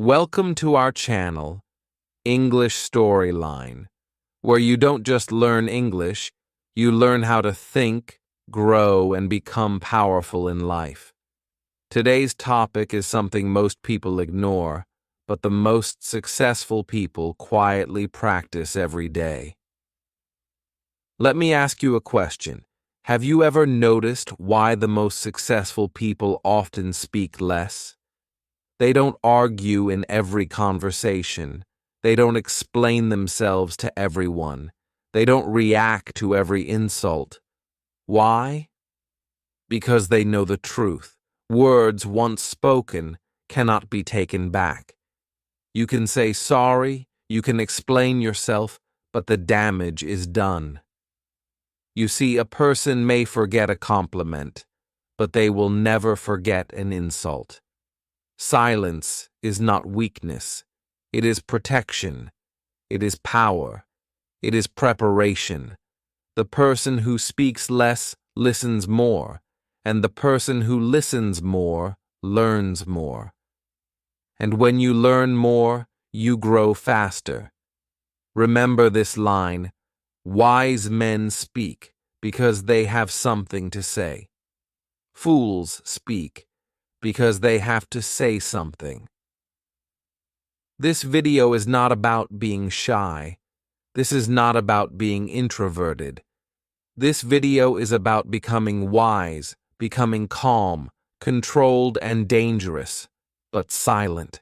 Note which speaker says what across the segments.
Speaker 1: Welcome to our channel, English Storyline, where you don't just learn English, you learn how to think, grow, and become powerful in life. Today's topic is something most people ignore, but the most successful people quietly practice every day. Let me ask you a question. Have you ever noticed why the most successful people often speak less? They don't argue in every conversation. They don't explain themselves to everyone. They don't react to every insult. Why? Because they know the truth. Words once spoken cannot be taken back. You can say sorry, you can explain yourself, but the damage is done. You see, a person may forget a compliment, but they will never forget an insult. Silence is not weakness. It is protection. It is power. It is preparation. The person who speaks less listens more, and the person who listens more learns more. And when you learn more, you grow faster. Remember this line: wise men speak because they have something to say. Fools speak because they have to say something. This video is not about being shy. This is not about being introverted. This video is about becoming wise, becoming calm, controlled, and dangerous, but silent.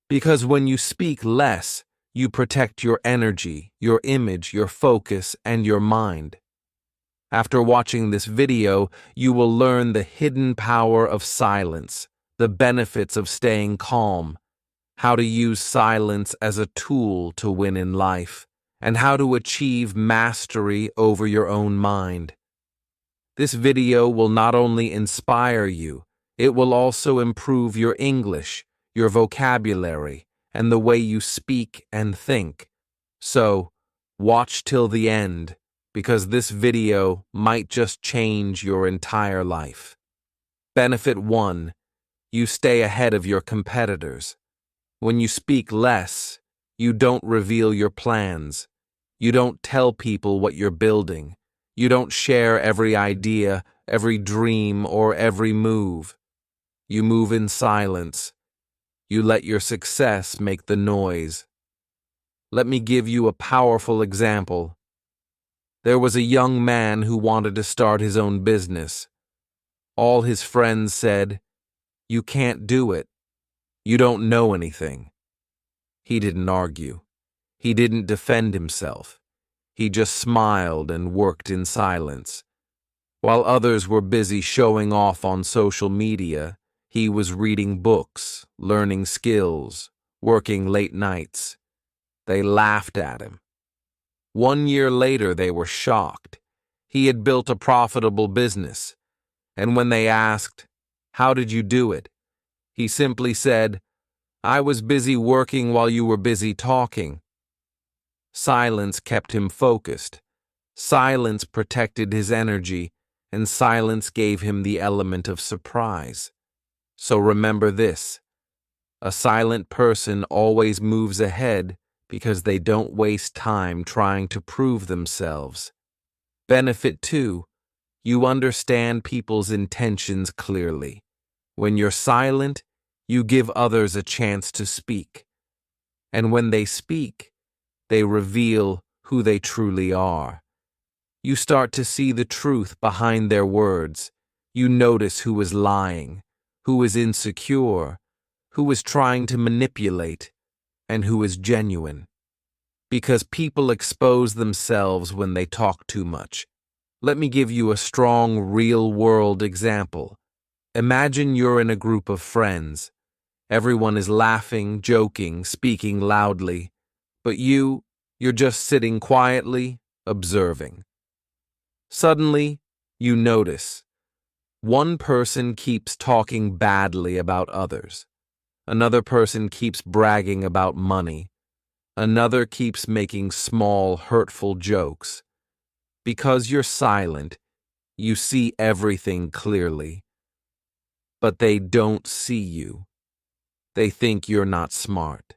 Speaker 1: Because when you speak less, you protect your energy, your image, your focus, and your mind. After watching this video, you will learn the hidden power of silence, the benefits of staying calm, how to use silence as a tool to win in life, and how to achieve mastery over your own mind. This video will not only inspire you, it will also improve your English, your vocabulary, and the way you speak and think. So, watch till the end, because this video might just change your entire life. Benefit 1. You stay ahead of your competitors. When you speak less, you don't reveal your plans. You don't tell people what you're building. You don't share every idea, every dream, or every move. You move in silence. You let your success make the noise. Let me give you a powerful example. There was a young man who wanted to start his own business. All his friends said, "You can't do it. You don't know anything." He didn't argue. He didn't defend himself. He just smiled and worked in silence. While others were busy showing off on social media, he was reading books, learning skills, working late nights. They laughed at him. 1 year later, they were shocked. He had built a profitable business, and when they asked, "How did you do it?" he simply said, "I was busy working while you were busy talking." Silence kept him focused. Silence protected his energy, and silence gave him the element of surprise. So remember this: a silent person always moves ahead because they don't waste time trying to prove themselves. Benefit 2. You understand people's intentions clearly. When you're silent, you give others a chance to speak. And when they speak, they reveal who they truly are. You start to see the truth behind their words. You notice who is lying, who is insecure, who is trying to manipulate, and who is genuine. Because people expose themselves when they talk too much. Let me give you a strong, real-world example. Imagine you're in a group of friends. Everyone is laughing, joking, speaking loudly, but you're just sitting quietly, observing. Suddenly, you notice one person keeps talking badly about others. Another person keeps bragging about money. Another keeps making small, hurtful jokes. Because you're silent, you see everything clearly. But they don't see you. They think you're not smart.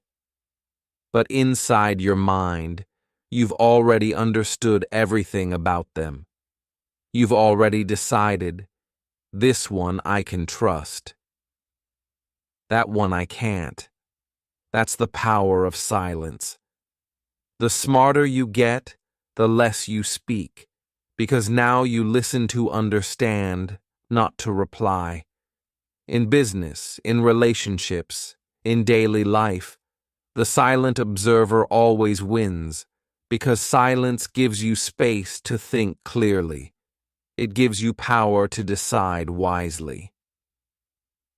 Speaker 1: But inside your mind, you've already understood everything about them. You've already decided, this one I can trust. That one I can't. That's the power of silence. The smarter you get, the less you speak, because now you listen to understand, not to reply. In business, in relationships, in daily life, the silent observer always wins, because silence gives you space to think clearly. It gives you power to decide wisely.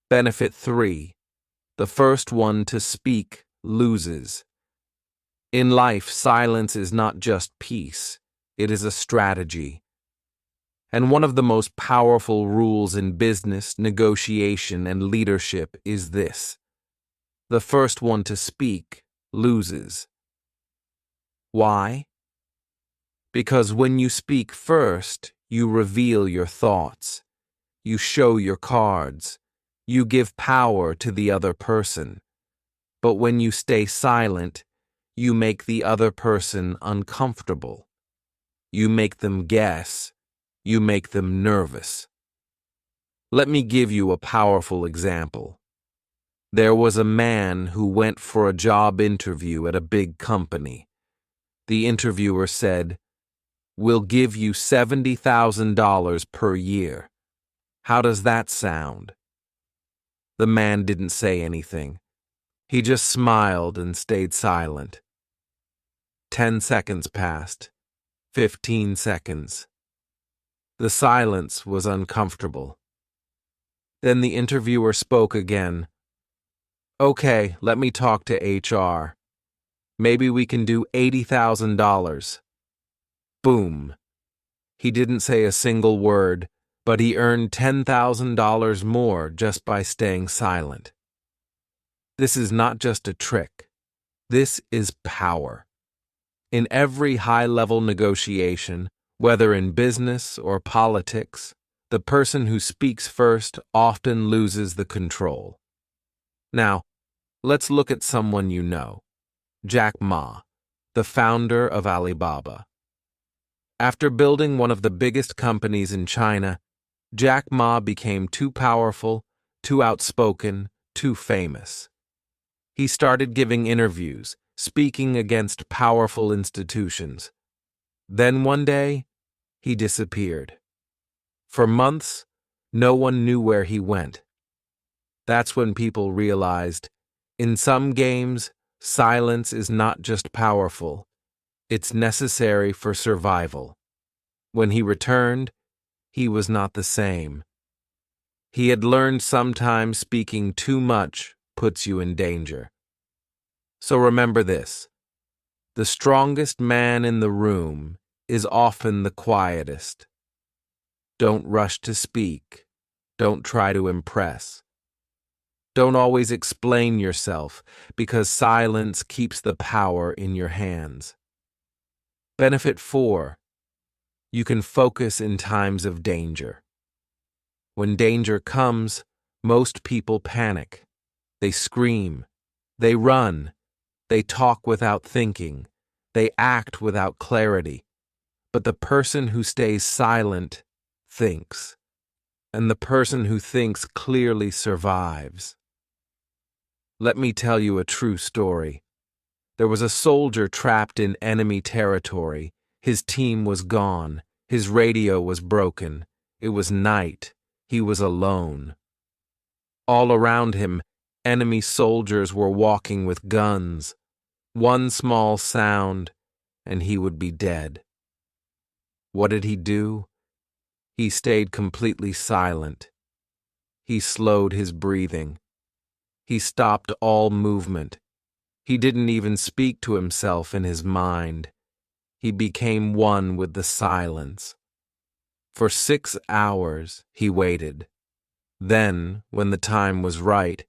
Speaker 1: Benefit 3. The first one to speak loses. In life, silence is not just peace, it is a strategy. And one of the most powerful rules in business, negotiation, and leadership is this: the first one to speak loses. Why? Because when you speak first, you reveal your thoughts, you show your cards, you give power to the other person. But when you stay silent, you make the other person uncomfortable. You make them guess. You make them nervous. Let me give you a powerful example. There was a man who went for a job interview at a big company. The interviewer said, "We'll give you $70,000 per year. How does that sound?" The man didn't say anything. He just smiled and stayed silent. 10 seconds passed. 15 seconds. The silence was uncomfortable. Then the interviewer spoke again. "Okay, let me talk to HR. Maybe we can do $80,000. Boom. He didn't say a single word, but he earned $10,000 more just by staying silent. This is not just a trick. This is power. In every high-level negotiation, whether in business or politics, the person who speaks first often loses the control. Now, let's look at someone you know. Jack Ma, the founder of Alibaba. After building one of the biggest companies in China, Jack Ma became too powerful, too outspoken, too famous. He started giving interviews, speaking against powerful institutions. Then one day, he disappeared. For months, no one knew where he went. That's when people realized, in some games, silence is not just powerful, it's necessary for survival. When he returned, he was not the same. He had learned sometimes speaking too much puts you in danger. So remember this: the strongest man in the room is often the quietest. Don't rush to speak. Don't try to impress. Don't always explain yourself, because silence keeps the power in your hands. Benefit 4. You can focus in times of danger. When danger comes, most people panic. They scream. They run. They talk without thinking. They act without clarity. But the person who stays silent thinks. And the person who thinks clearly survives. Let me tell you a true story. There was a soldier trapped in enemy territory. His team was gone. His radio was broken. It was night. He was alone. All around him, enemy soldiers were walking with guns. One small sound, and he would be dead. What did he do? He stayed completely silent. He slowed his breathing. He stopped all movement. He didn't even speak to himself in his mind. He became one with the silence. For 6 hours, he waited. Then, when the time was right,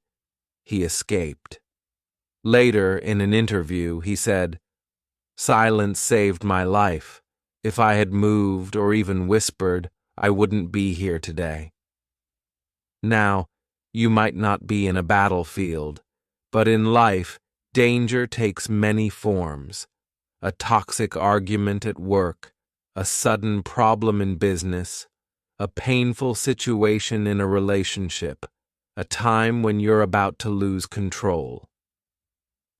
Speaker 1: he escaped. Later, in an interview, he said, "Silence saved my life. If I had moved or even whispered, I wouldn't be here today." Now, you might not be in a battlefield, But in life, danger takes many forms. A toxic argument at work, a sudden problem in business, a painful situation in a relationship, a time when you're about to lose control.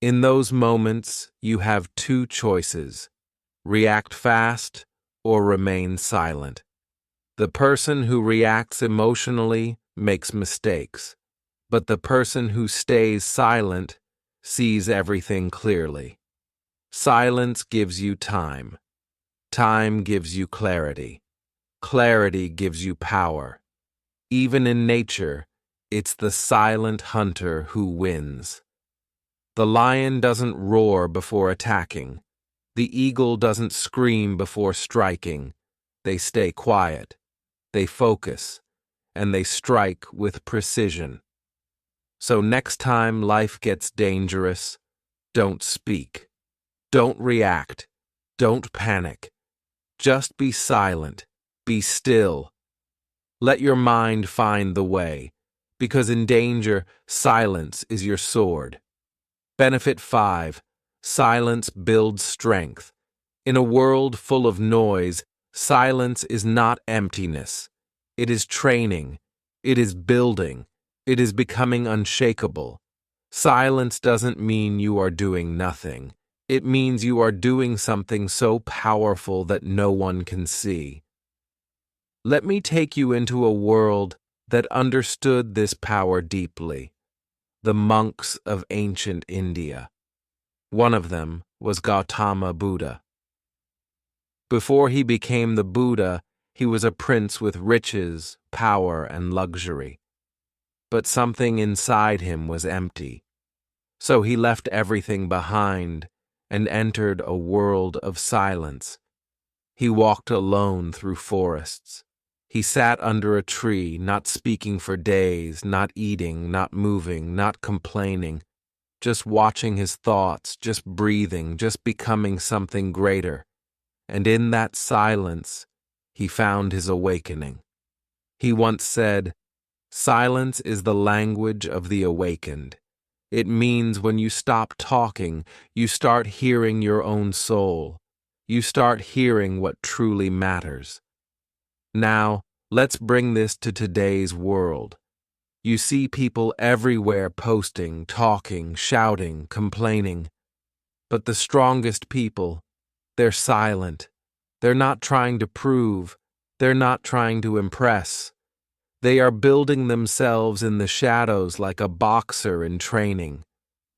Speaker 1: In those moments, you have two choices: react fast or remain silent. The person who reacts emotionally makes mistakes, but the person who stays silent sees everything clearly. Silence gives you time. Time gives you clarity. Clarity gives you power. Even in nature, it's the silent hunter who wins. The lion doesn't roar before attacking. The eagle doesn't scream before striking. They stay quiet. They focus. And they strike with precision. So next time life gets dangerous, don't speak. Don't react. Don't panic. Just be silent. Be still. Let your mind find the way, because in danger, silence is your sword. Benefit 5. Silence builds strength. In a world full of noise, silence is not emptiness. It is training. It is building. It is becoming unshakable. Silence doesn't mean you are doing nothing. It means you are doing something so powerful that no one can see. Let me take you into a world that understood this power deeply. The monks of ancient India. One of them was Gautama Buddha. Before he became the Buddha, he was a prince with riches, power, and luxury. But something inside him was empty. So he left everything behind and entered a world of silence. He walked alone through forests. He sat under a tree, not speaking for days, not eating, not moving, not complaining, just watching his thoughts, just breathing, just becoming something greater. And in that silence, he found his awakening. He once said, "Silence is the language of the awakened." It means when you stop talking, you start hearing your own soul. You start hearing what truly matters. Now, let's bring this to today's world. You see people everywhere posting, talking, shouting, complaining. But the strongest people, they're silent. They're not trying to prove. They're not trying to impress. They are building themselves in the shadows like a boxer in training.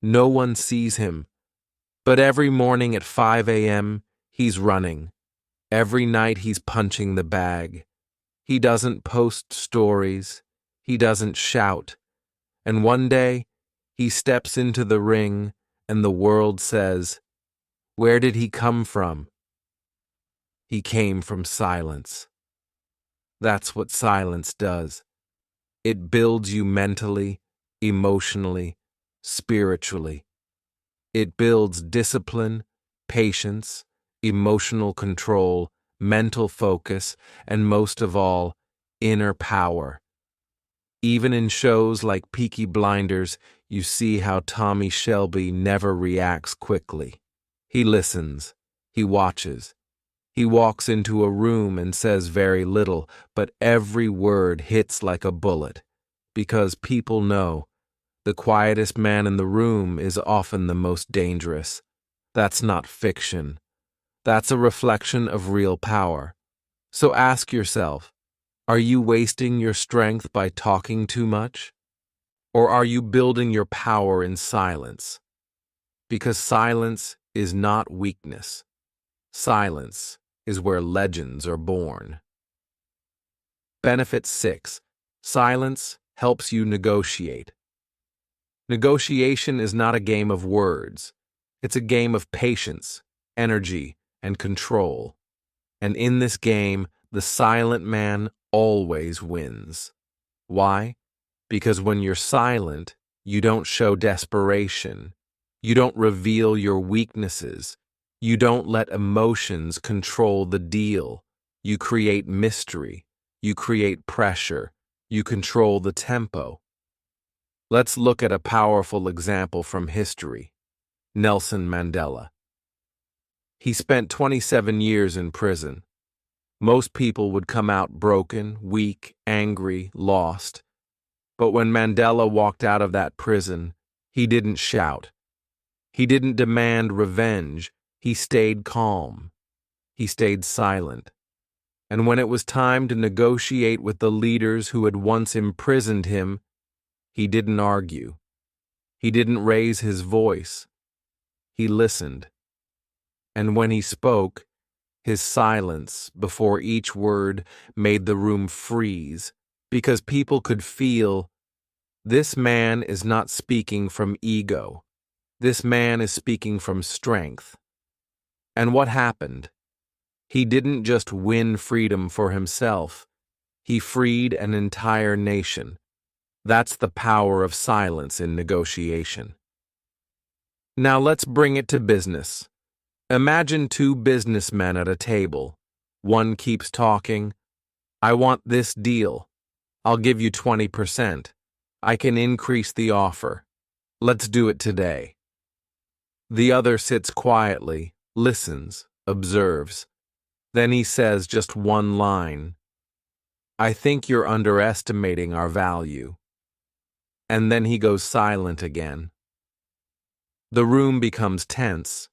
Speaker 1: No one sees him. But every morning at 5 a.m., he's running. Every night he's punching the bag. He doesn't post stories. He doesn't shout. And one day, he steps into the ring and the world says, "Where did he come from?" He came from silence. That's what silence does. It builds you mentally, emotionally, spiritually. It builds discipline, patience, emotional control, mental focus, and most of all, inner power. Even in shows like Peaky Blinders, you see how Tommy Shelby never reacts quickly. He listens. He watches. He walks into a room and says very little, but every word hits like a bullet, because people know the quietest man in the room is often the most dangerous. That's not fiction. That's a reflection of real power. So ask yourself, are you wasting your strength by talking too much? Or are you building your power in silence? Because silence is not weakness. Silence is where legends are born. Benefit 6. Silence helps you negotiate. Negotiation is not a game of words. It's a game of patience, energy, and control. And in this game, the silent man always wins. Why? Because when you're silent, you don't show desperation. You don't reveal your weaknesses. You don't let emotions control the deal. You create mystery. You create pressure. You control the tempo. Let's look at a powerful example from history: Nelson Mandela. He spent 27 years in prison. Most people would come out broken, weak, angry, lost. But when Mandela walked out of that prison, he didn't shout. He didn't demand revenge. He stayed calm. He stayed silent. And when it was time to negotiate with the leaders who had once imprisoned him, he didn't argue. He didn't raise his voice. He listened. And when he spoke, his silence before each word made the room freeze, because people could feel, this man is not speaking from ego. This man is speaking from strength. And what happened? He didn't just win freedom for himself. He freed an entire nation. That's the power of silence in negotiation. Now let's bring it to business. Imagine two businessmen at a table. One keeps talking. I want this deal. I'll give you 20%. I can increase the offer. Let's do it today. The other sits quietly, listens, observes. Then he says just one line. I think you're underestimating our value. And then he goes silent again. The room becomes tense.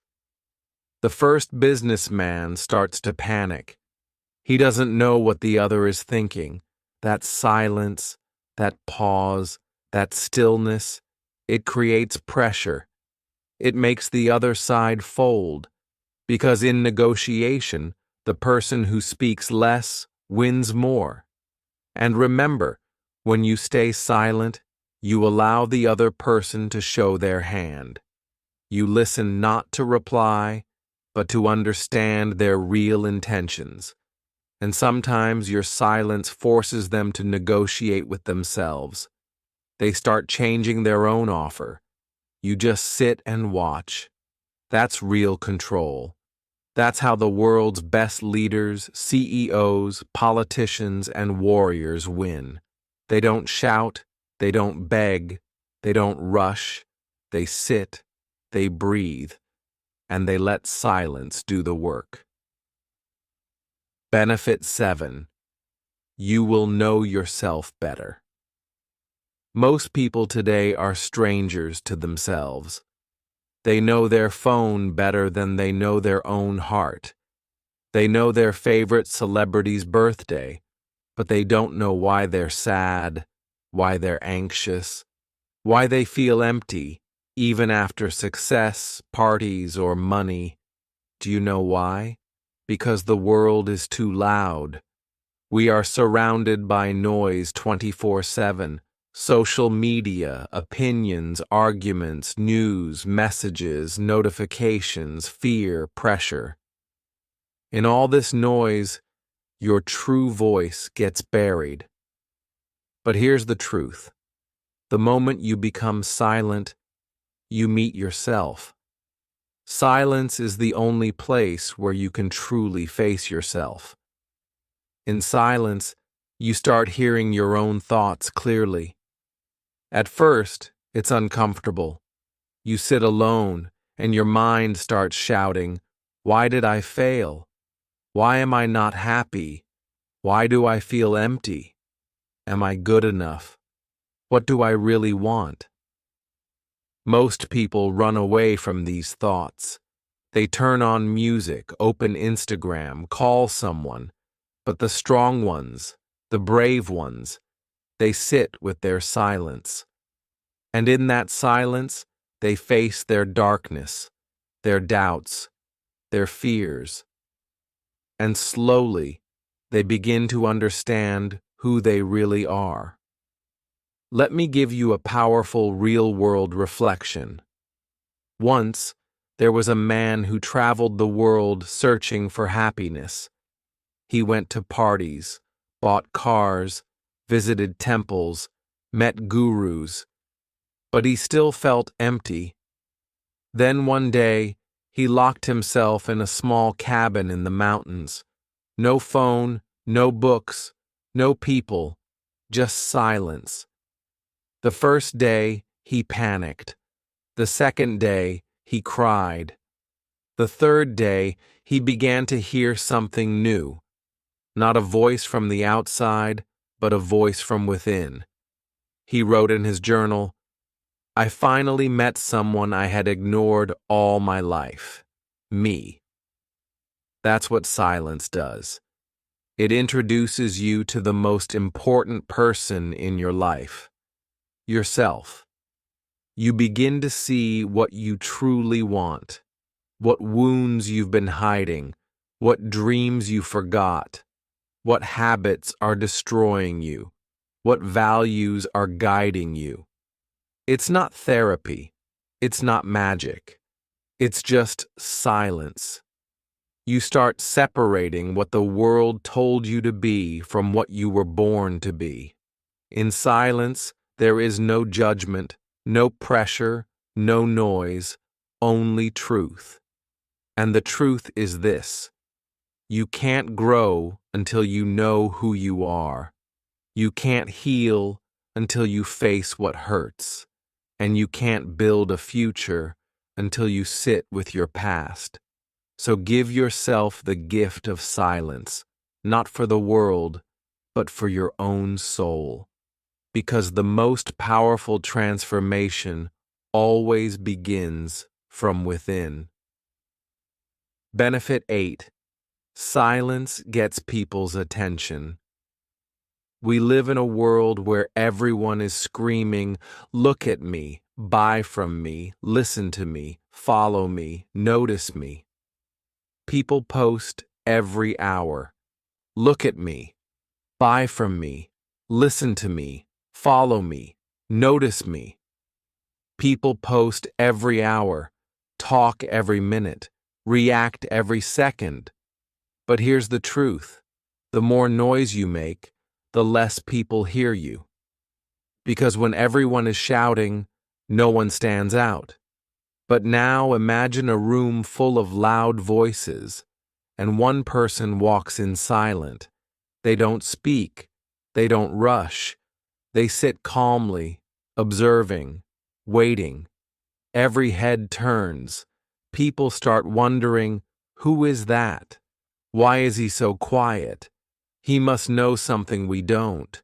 Speaker 1: The first businessman starts to panic. He doesn't know what the other is thinking. That silence, that pause, that stillness, it creates pressure. It makes the other side fold, because in negotiation, the person who speaks less wins more. And remember, when you stay silent, you allow the other person to show their hand. You listen not to reply, but to understand their real intentions. And sometimes your silence forces them to negotiate with themselves. They start changing their own offer. You just sit and watch. That's real control. That's how the world's best leaders, CEOs, politicians, and warriors win. They don't shout, they don't beg, they don't rush. They sit, they breathe, and they let silence do the work. Benefit 7. You will know yourself better. Most people today are strangers to themselves. They know their phone better than they know their own heart. They know their favorite celebrity's birthday, but they don't know why they're sad, why they're anxious, why they feel empty, even after success, parties, or money. Do you know why? Because the world is too loud. We are surrounded by noise 24/7. Social media, opinions, arguments, news, messages, notifications, fear, pressure. In all this noise, your true voice gets buried. But here's the truth. The moment you become silent, you meet yourself. Silence is the only place where you can truly face yourself. In silence, you start hearing your own thoughts clearly. At first, it's uncomfortable. You sit alone, and your mind starts shouting, why did I fail? Why am I not happy? Why do I feel empty? Am I good enough? What do I really want? Most people run away from these thoughts. They turn on music, open Instagram, call someone. But the strong ones, the brave ones, they sit with their silence. And in that silence, they face their darkness, their doubts, their fears. And slowly, they begin to understand who they really are. Let me give you a powerful real-world reflection. Once, there was a man who traveled the world searching for happiness. He went to parties, bought cars, visited temples, met gurus, but he still felt empty. Then one day, he locked himself in a small cabin in the mountains. No phone, no books, no people, just silence. The first day, he panicked. The second day, he cried. The third day, he began to hear something new. Not a voice from the outside, but a voice from within. He wrote in his journal, "I finally met someone I had ignored all my life. Me." That's what silence does. It introduces you to the most important person in your life, yourself. You begin to see what you truly want, what wounds you've been hiding, what dreams you forgot, what habits are destroying you, what values are guiding you. It's not therapy. It's not magic. It's just silence. You start separating what the world told you to be from what you were born to be. In silence, there is no judgment, no pressure, no noise, only truth. And the truth is this: you can't grow until you know who you are. You can't heal until you face what hurts. And you can't build a future until you sit with your past. So give yourself the gift of silence, not for the world, but for your own soul. Because the most powerful transformation always begins from within. Benefit 8. Silence gets people's attention. We live in a world where everyone is screaming, "Look at me, buy from me, listen to me, follow me, notice me." People post every hour. Look at me, buy from me, listen to me, follow me, notice me. People post every hour, talk every minute, react every second. But here's the truth: the more noise you make, the less people hear you. Because when everyone is shouting, no one stands out. But now imagine a room full of loud voices, and one person walks in silent. They don't speak. They don't rush. They sit calmly, observing, waiting. Every head turns. People start wondering, who is that? Why is he so quiet? He must know something we don't.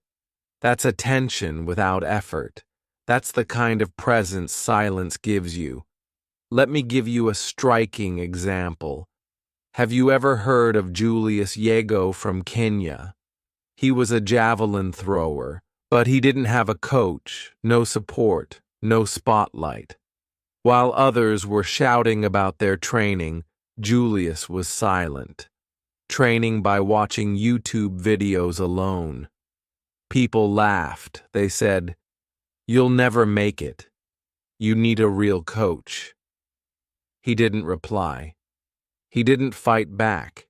Speaker 1: That's attention without effort. That's the kind of presence silence gives you. Let me give you a striking example. Have you ever heard of Julius Yego from Kenya? He was a javelin thrower, but he didn't have a coach, no support, no spotlight. While others were shouting about their training, Julius was silent, training by watching YouTube videos alone. People laughed. They said, "You'll never make it. You need a real coach." He didn't reply. He didn't fight back.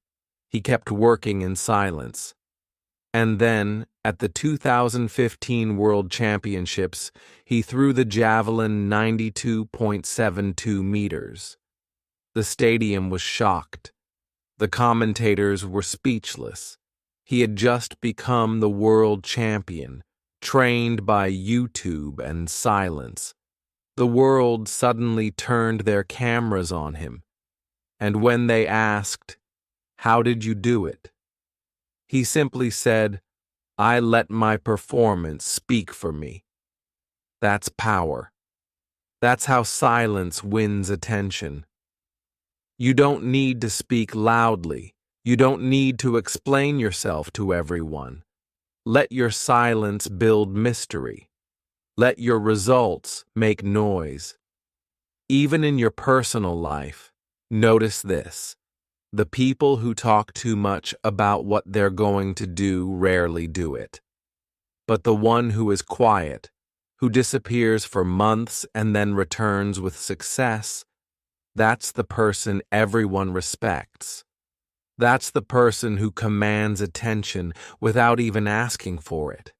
Speaker 1: He kept working in silence. And then, at the 2015 World Championships, he threw the javelin 92.72 meters. The stadium was shocked. The commentators were speechless. He had just become the world champion, trained by YouTube and silence. The world suddenly turned their cameras on him. And when they asked, "How did you do it?" he simply said, "I let my performance speak for me." That's power. That's how silence wins attention. You don't need to speak loudly. You don't need to explain yourself to everyone. Let your silence build mystery. Let your results make noise. Even in your personal life, notice this: the people who talk too much about what they're going to do rarely do it. But the one who is quiet, who disappears for months and then returns with success, that's the person everyone respects. That's the person who commands attention without even asking for it.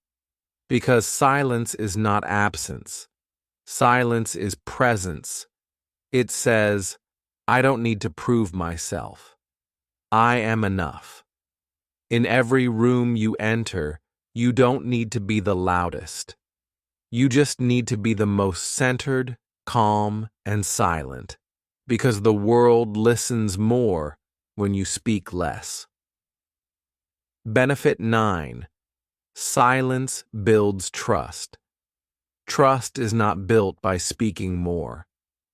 Speaker 1: Because silence is not absence. Silence is presence. It says, "I don't need to prove myself. I am enough." In every room you enter, you don't need to be the loudest. You just need to be the most centered, calm, and silent, because the world listens more when you speak less. Benefit 9. Silence builds trust. Trust is not built by speaking more.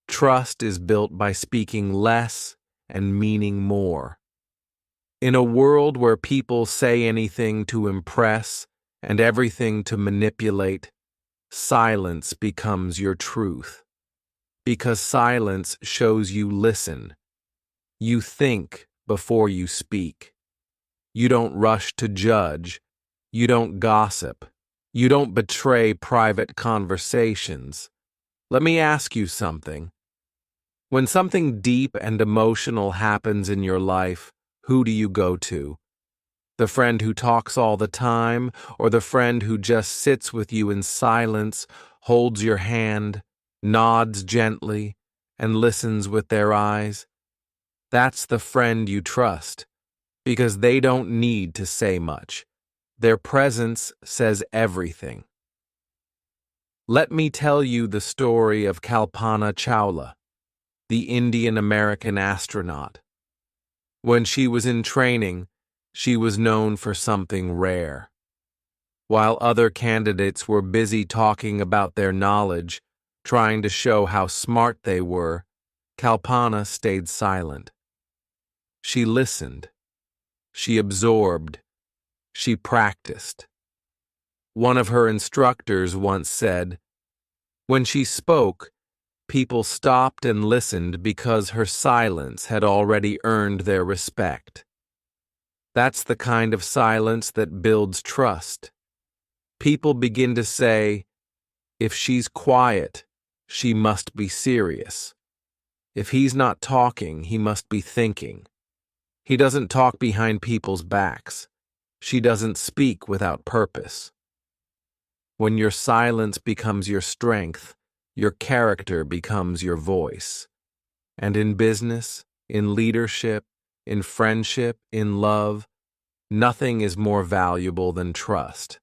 Speaker 1: Trust is built by speaking less and meaning more. In a world where people say anything to impress and everything to manipulate, silence becomes your truth. Because silence shows you listen. You think before you speak. You don't rush to judge. You don't gossip. You don't betray private conversations. Let me ask you something. When something deep and emotional happens in your life, who do you go to? The friend who talks all the time, or the friend who just sits with you in silence, holds your hand, nods gently, and listens with their eyes? That's the friend you trust, because they don't need to say much. Their presence says everything. Let me tell you the story of Kalpana Chawla, the Indian-American astronaut. When she was in training, she was known for something rare. While other candidates were busy talking about their knowledge, trying to show how smart they were, Kalpana stayed silent. She listened. She absorbed. She practiced. One of her instructors once said, when she spoke, people stopped and listened because her silence had already earned their respect. That's the kind of silence that builds trust. People begin to say, if she's quiet, she must be serious. If he's not talking, he must be thinking. He doesn't talk behind people's backs. She doesn't speak without purpose. When your silence becomes your strength, your character becomes your voice. And in business, in leadership, in friendship, in love, nothing is more valuable than trust.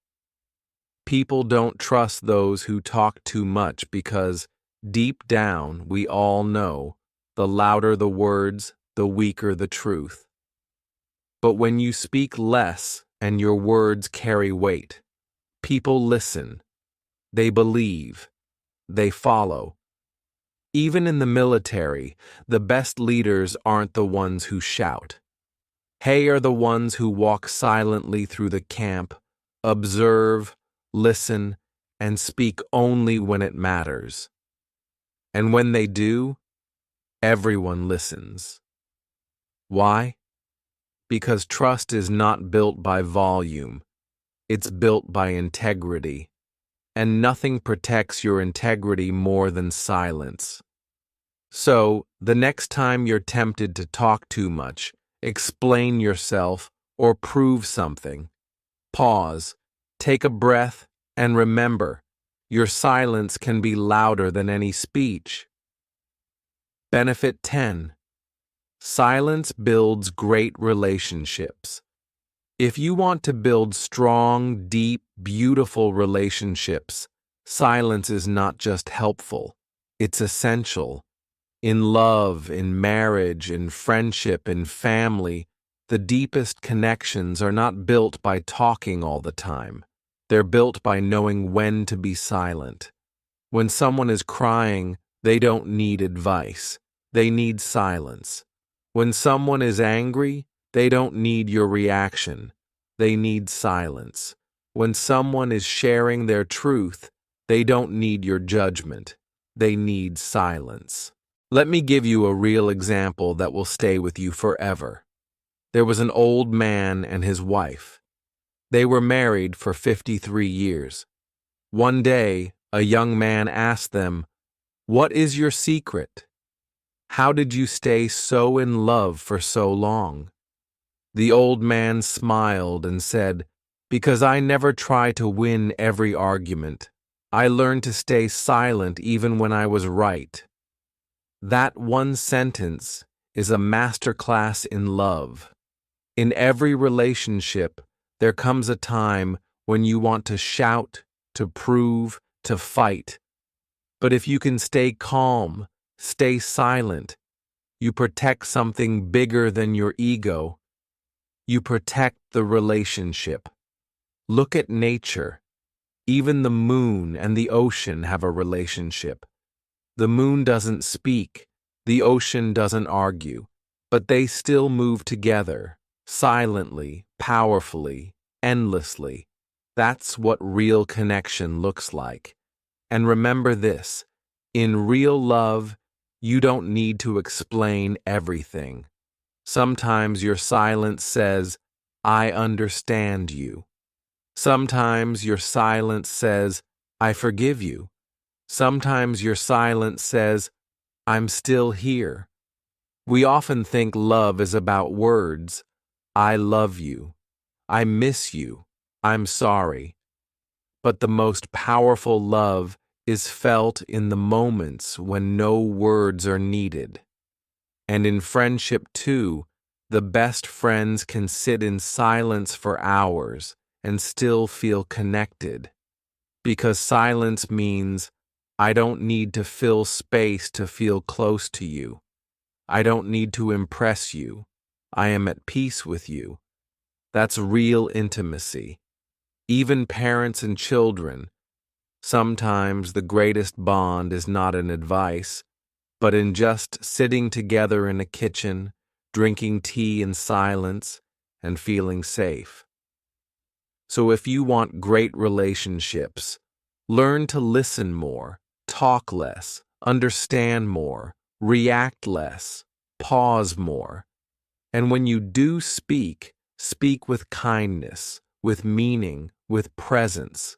Speaker 1: People don't trust those who talk too much because, deep down, we all know, the louder the words, the weaker the truth. But when you speak less and your words carry weight, people listen, they believe, they follow. Even in the military, the best leaders aren't the ones who shout. They are the ones who walk silently through the camp, observe, listen, and speak only when it matters. And when they do, everyone listens. Why? Because trust is not built by volume, it's built by integrity. And nothing protects your integrity more than silence. So, the next time you're tempted to talk too much, explain yourself, or prove something, pause, take a breath, and remember, your silence can be louder than any speech. Benefit 10. Silence builds great relationships. If you want to build strong, deep, beautiful relationships, silence is not just helpful, it's essential. In love, in marriage, in friendship, in family, the deepest connections are not built by talking all the time. They're built by knowing when to be silent. When someone is crying, they don't need advice. They need silence. When someone is angry, they don't need your reaction. They need silence. When someone is sharing their truth, they don't need your judgment. They need silence. Let me give you a real example that will stay with you forever. There was an old man and his wife. They were married for 53 years. One day, a young man asked them, "What is your secret? How did you stay so in love for so long?" The old man smiled and said, "Because I never try to win every argument. I learned to stay silent even when I was right." That one sentence is a masterclass in love. In every relationship, there comes a time when you want to shout, to prove, to fight. But if you can stay calm, stay silent, you protect something bigger than your ego. You protect the relationship. Look at nature. Even the moon and the ocean have a relationship. The moon doesn't speak, the ocean doesn't argue, but they still move together, silently, powerfully, endlessly. That's what real connection looks like. And remember this, in real love, you don't need to explain everything. Sometimes your silence says, I understand you. Sometimes your silence says, I forgive you. Sometimes your silence says, I'm still here. We often think love is about words. I love you. I miss you. I'm sorry. But the most powerful love is felt in the moments when no words are needed. And in friendship too, the best friends can sit in silence for hours and still feel connected. Because silence means, I don't need to fill space to feel close to you. I don't need to impress you. I am at peace with you. That's real intimacy. Even parents and children, sometimes the greatest bond is not in advice, but in just sitting together in a kitchen, drinking tea in silence, and feeling safe. So if you want great relationships, learn to listen more, talk less, understand more, react less, pause more. And when you do speak, speak with kindness, with meaning, with presence.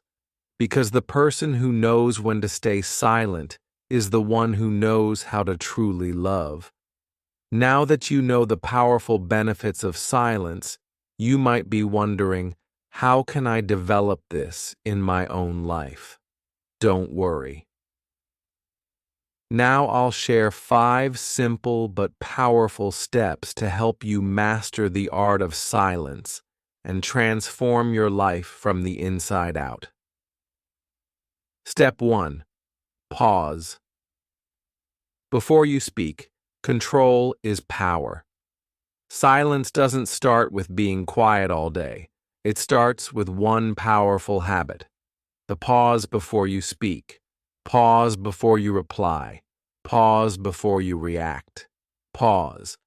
Speaker 1: Because the person who knows when to stay silent is the one who knows how to truly love. Now that you know the powerful benefits of silence, you might be wondering, how can I develop this in my own life? Don't worry. Now I'll share 5 simple but powerful steps to help you master the art of silence and transform your life from the inside out. Step 1. Pause. Before you speak, control is power. Silence doesn't start with being quiet all day. It starts with one powerful habit. The pause before you speak. Pause before you reply. Pause before you react. Pause.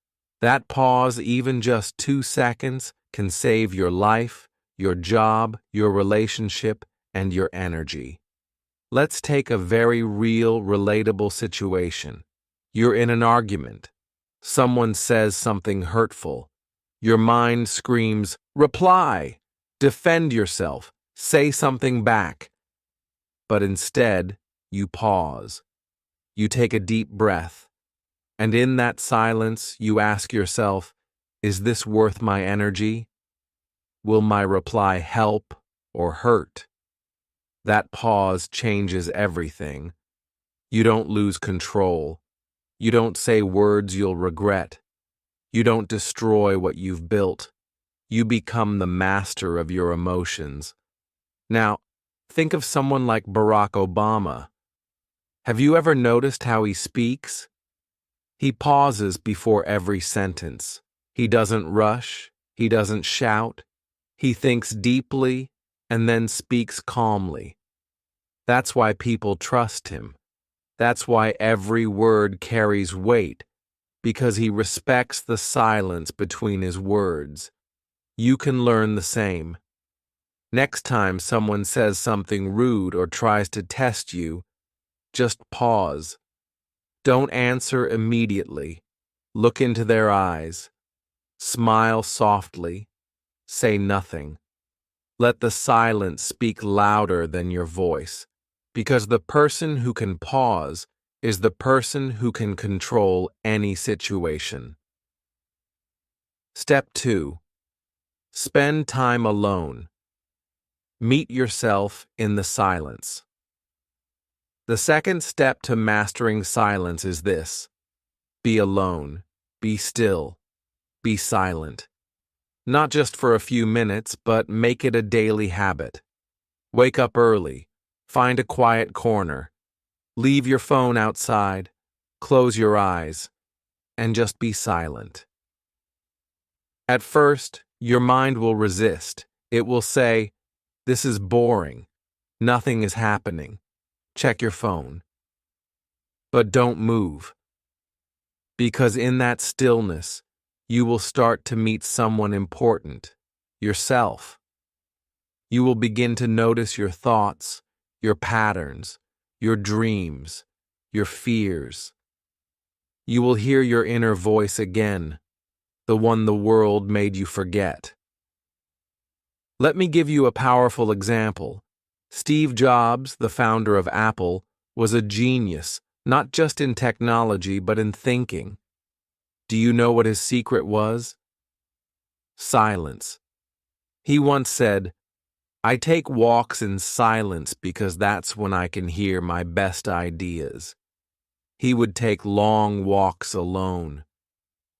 Speaker 1: That pause, even just 2 seconds, can save your life, your job, your relationship, and your energy. Let's take a very real, relatable situation. You're in an argument. Someone says something hurtful. Your mind screams, reply, defend yourself, say something back. But instead, you pause. You take a deep breath. And in that silence, you ask yourself, is this worth my energy? Will my reply help or hurt? That pause changes everything. You don't lose control. You don't say words you'll regret. You don't destroy what you've built. You become the master of your emotions. Now, think of someone like Barack Obama. Have you ever noticed how he speaks? He pauses before every sentence. He doesn't rush. He doesn't shout. He thinks deeply and then speaks calmly. That's why people trust him. That's why every word carries weight, because he respects the silence between his words. You can learn the same. Next time someone says something rude or tries to test you, just pause. Don't answer immediately. Look into their eyes. Smile softly. Say nothing. Let the silence speak louder than your voice, because the person who can pause is the person who can control any situation. Step 2. Spend time alone. Meet yourself in the silence. The second step to mastering silence is this: be alone, be still, be silent. Not just for a few minutes, but make it a daily habit. Wake up early. Find a quiet corner. Leave your phone outside. Close your eyes. And just be silent. At first, your mind will resist. It will say, "This is boring. Nothing is happening. Check your phone." But don't move. Because in that stillness, you will start to meet someone important, yourself. You will begin to notice your thoughts, your patterns, your dreams, your fears. You will hear your inner voice again, the one the world made you forget. Let me give you a powerful example. Steve Jobs, the founder of Apple, was a genius, not just in technology, but in thinking. Do you know what his secret was? Silence. He once said, "I take walks in silence because that's when I can hear my best ideas." He would take long walks alone.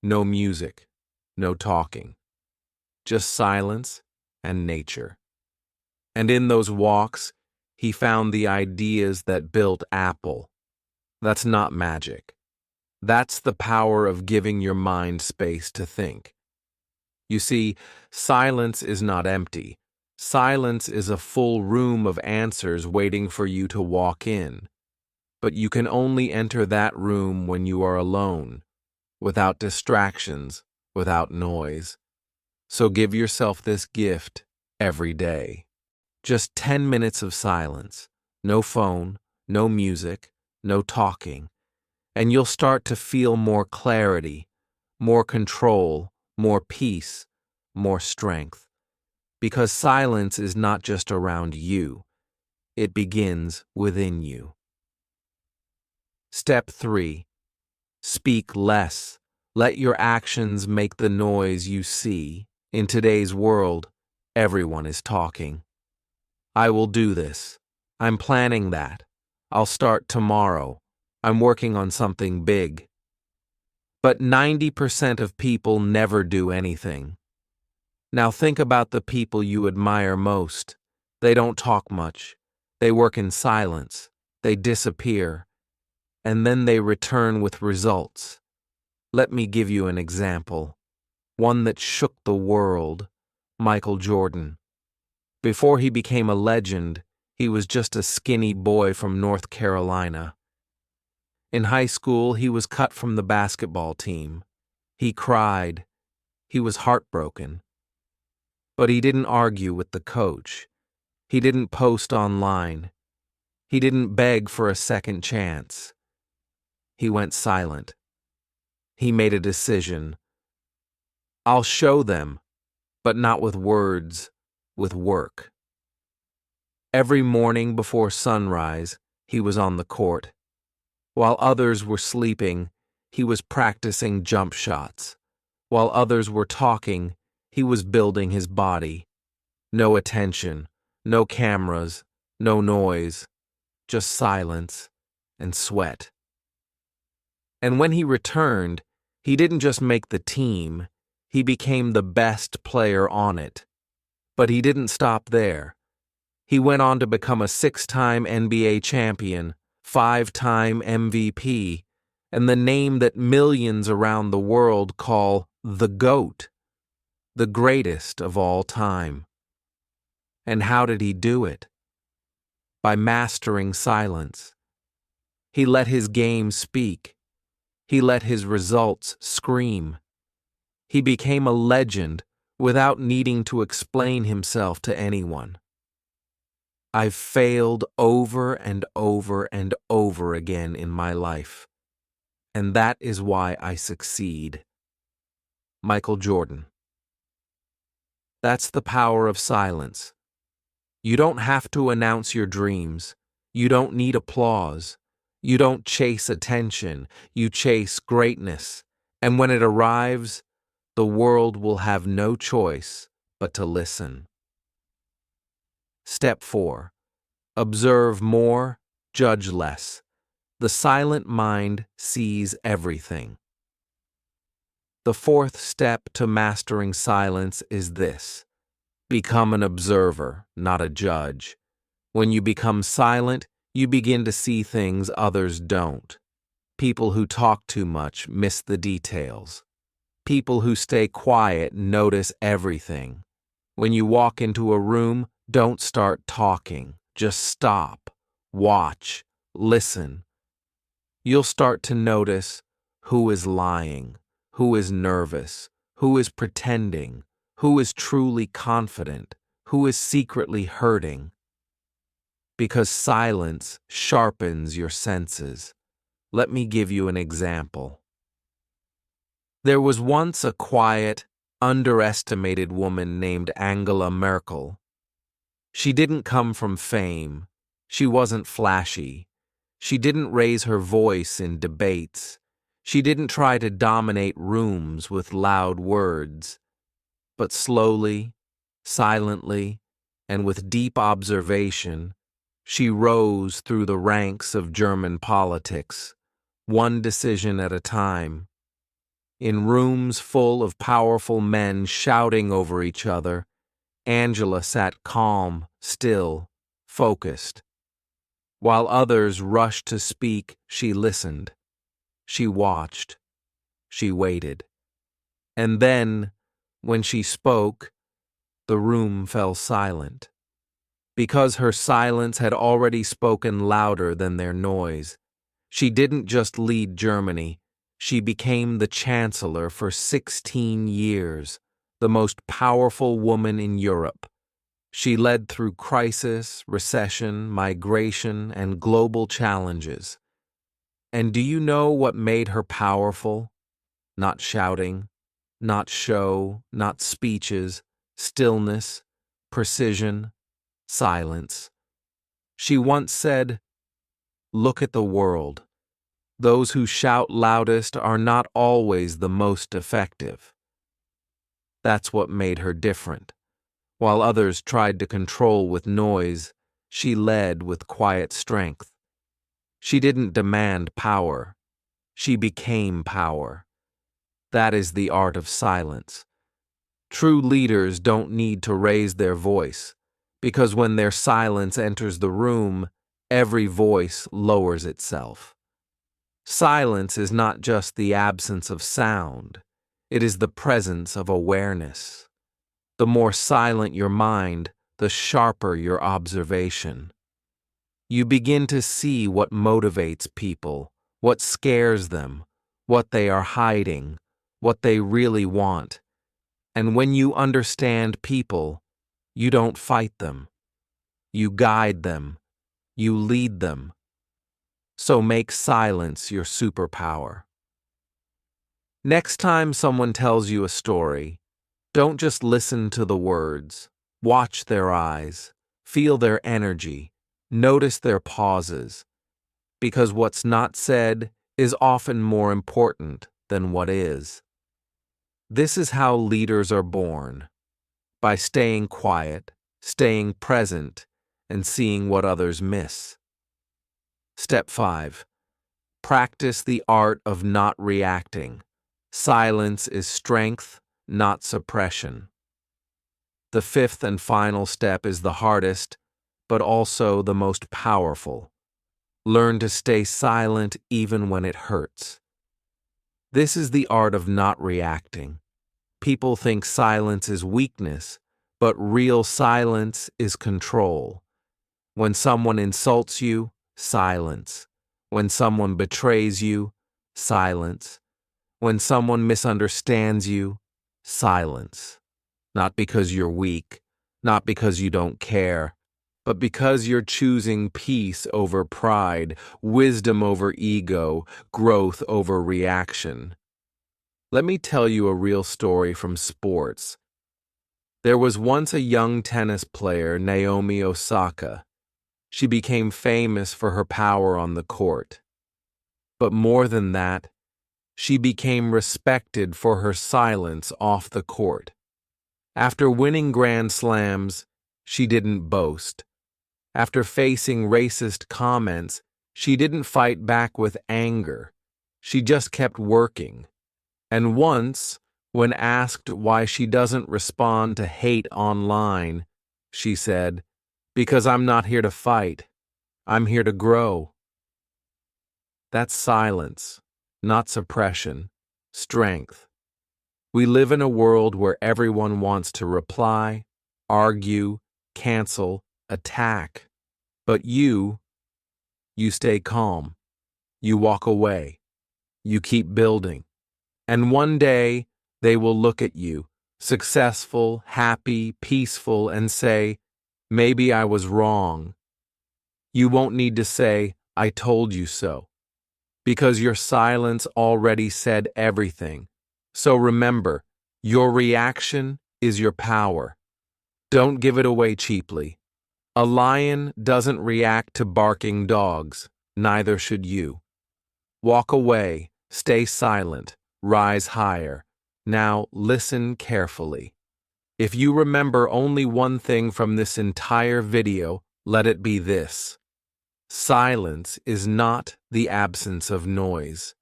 Speaker 1: No music, no talking. Just silence and nature. And in those walks, he found the ideas that built Apple. That's not magic. That's the power of giving your mind space to think. You see, silence is not empty. Silence is a full room of answers waiting for you to walk in. But you can only enter that room when you are alone, without distractions, without noise. So give yourself this gift every day. Just 10 minutes of silence, no phone, no music, no talking, and you'll start to feel more clarity, more control, more peace, more strength. Because silence is not just around you, it begins within you. Step 3. Speak less. Let your actions make the noise you see. In today's world, everyone is talking. "I will do this. I'm planning that. I'll start tomorrow. I'm working on something big." But 90% of people never do anything. Now think about the people you admire most. They don't talk much. They work in silence. They disappear. And then they return with results. Let me give you an example. One that shook the world: Michael Jordan. Before he became a legend, he was just a skinny boy from North Carolina. In high school, he was cut from the basketball team. He cried. He was heartbroken. But he didn't argue with the coach. He didn't post online. He didn't beg for a second chance. He went silent. He made a decision. "I'll show them, but not with words, with work." Every morning before sunrise, he was on the court. While others were sleeping, he was practicing jump shots. While others were talking, he was building his body. No attention, no cameras, no noise, just silence and sweat. And when he returned, he didn't just make the team, he became the best player on it. But he didn't stop there. He went on to become a 6-time NBA champion, 5-time MVP, and the name that millions around the world call the GOAT, the greatest of all time. And how did he do it? By mastering silence. He let his game speak. He let his results scream. He became a legend without needing to explain himself to anyone. I've failed over and over and over again in my life, and that is why I succeed. Michael Jordan. That's the power of silence. You don't have to announce your dreams. You don't need applause. You don't chase attention. You chase greatness. And when it arrives, the world will have no choice but to listen. Step 4. Observe more, judge less. The silent mind sees everything. The 4th step to mastering silence is this: become an observer, not a judge. When you become silent, you begin to see things others don't. People who talk too much miss the details. People who stay quiet notice everything. When you walk into a room, don't start talking. Just stop, watch, listen. You'll start to notice who is lying, who is nervous, who is pretending, who is truly confident, who is secretly hurting. Because silence sharpens your senses. Let me give you an example. There was once a quiet, underestimated woman named Angela Merkel. She didn't come from fame. She wasn't flashy. She didn't raise her voice in debates. She didn't try to dominate rooms with loud words. But slowly, silently, and with deep observation, she rose through the ranks of German politics, one decision at a time. In rooms full of powerful men shouting over each other, Angela sat calm, still, focused. While others rushed to speak, she listened. She watched. She waited. And then, when she spoke, the room fell silent. Because her silence had already spoken louder than their noise. She didn't just lead Germany, she became the chancellor for 16 years, the most powerful woman in Europe. She led through crisis, recession, migration, and global challenges. And do you know what made her powerful? Not shouting, not show, not speeches, stillness, precision, silence. She once said, "Look at the world. Those who shout loudest are not always the most effective." That's what made her different. While others tried to control with noise, she led with quiet strength. She didn't demand power. She became power. That is the art of silence. True leaders don't need to raise their voice, because when their silence enters the room, every voice lowers itself. Silence is not just the absence of sound, it is the presence of awareness. The more silent your mind, the sharper your observation. You begin to see what motivates people, what scares them, what they are hiding, what they really want. And when you understand people, you don't fight them. You guide them. You lead them. So make silence your superpower. Next time someone tells you a story, don't just listen to the words. Watch their eyes. Feel their energy. Notice their pauses. Because what's not said is often more important than what is. This is how leaders are born. By staying quiet, staying present, and seeing what others miss. Step 5. Practice the art of not reacting. Silence is strength, not suppression. The fifth and final step is the hardest, but also the most powerful. Learn to stay silent even when it hurts. This is the art of not reacting. People think silence is weakness, but real silence is control. When someone insults you, silence. When someone betrays you, silence. When someone misunderstands you, silence. Not because you're weak, not because you don't care, but because you're choosing peace over pride, wisdom over ego, growth over reaction. Let me tell you a real story from sports. There was once a young tennis player, Naomi Osaka. She became famous for her power on the court. But more than that, she became respected for her silence off the court. After winning Grand Slams, she didn't boast. After facing racist comments, she didn't fight back with anger. She just kept working. And once, when asked why she doesn't respond to hate online, she said, Because I'm not here to fight. I'm here to grow. That's silence, not suppression, strength. We live in a world where everyone wants to reply, argue, cancel, attack. But you stay calm. You walk away. You keep building. And one day, they will look at you, successful, happy, peaceful, and say, maybe I was wrong. You won't need to say, I told you so, because your silence already said everything. So remember, your reaction is your power. Don't give it away cheaply. A lion doesn't react to barking dogs, neither should you. Walk away, stay silent, rise higher. Now listen carefully. If you remember only one thing from this entire video, let it be this. Silence is not the absence of noise.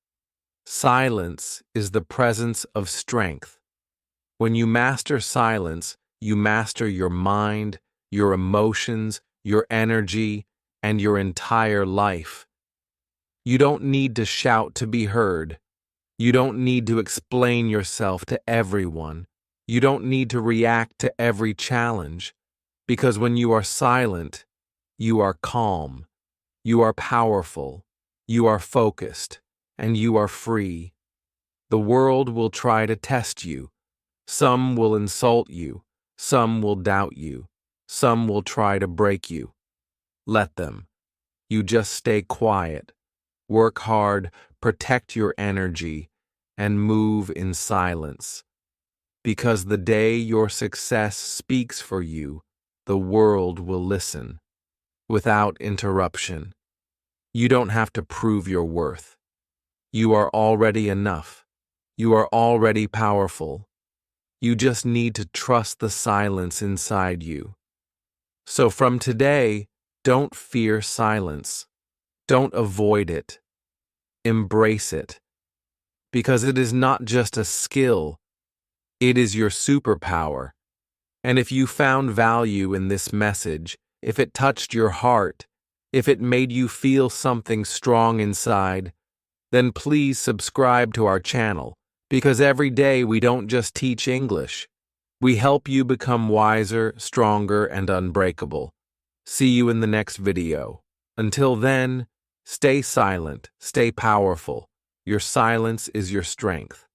Speaker 1: Silence is the presence of strength. When you master silence, you master your mind, your emotions, your energy, and your entire life. You don't need to shout to be heard. You don't need to explain yourself to everyone. You don't need to react to every challenge. Because when you are silent, you are calm. You are powerful. You are focused. And you are free. The world will try to test you. Some will insult you. Some will doubt you. Some will try to break you. Let them. You just stay quiet. Work hard, protect your energy, and move in silence. Because the day your success speaks for you, the world will listen, without interruption. You don't have to prove your worth. You are already enough. You are already powerful. You just need to trust the silence inside you. So from today, don't fear silence. Don't avoid it. Embrace it. Because it is not just a skill, it is your superpower. And if you found value in this message, if it touched your heart, if it made you feel something strong inside, then please subscribe to our channel, because every day we don't just teach English. We help you become wiser, stronger, and unbreakable. See you in the next video. Until then, stay silent, stay powerful. Your silence is your strength.